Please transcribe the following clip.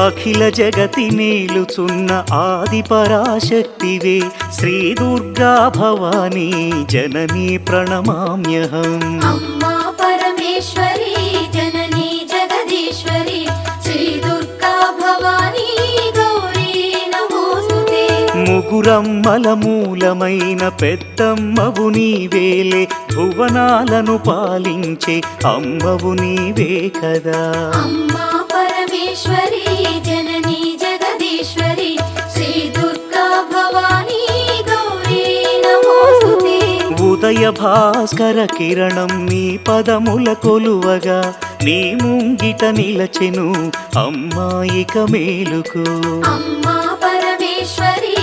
అఖిల జగతి నేలుచున్న ఆది పరాశక్తివే శ్రీ దుర్గా భవానీ జననీ ప్రణమామ్యహం అమ్మా పరమేశ్వరి జననీ జగదీశ్వరి శ్రీ దుర్గా భవానీ గౌరీ నమోస్తుతే ముగురమ్మల మూలమైన పెద్దమ్మవు నీవేలే భువనాలను పాలించే అమ్మవు నీవే కదా అమ్మా పరమేశ్వరి జననీ జగదీశ్వరి శ్రీ దుర్గా భవానీ గౌరీ నమోస్తుతే ఉదయ భాస్కర కిరణం నీ పదముల కొలువగా నీ ముంగిట నిలచెను అమ్మాయిక మేలుకు అమ్మా పరమేశ్వరి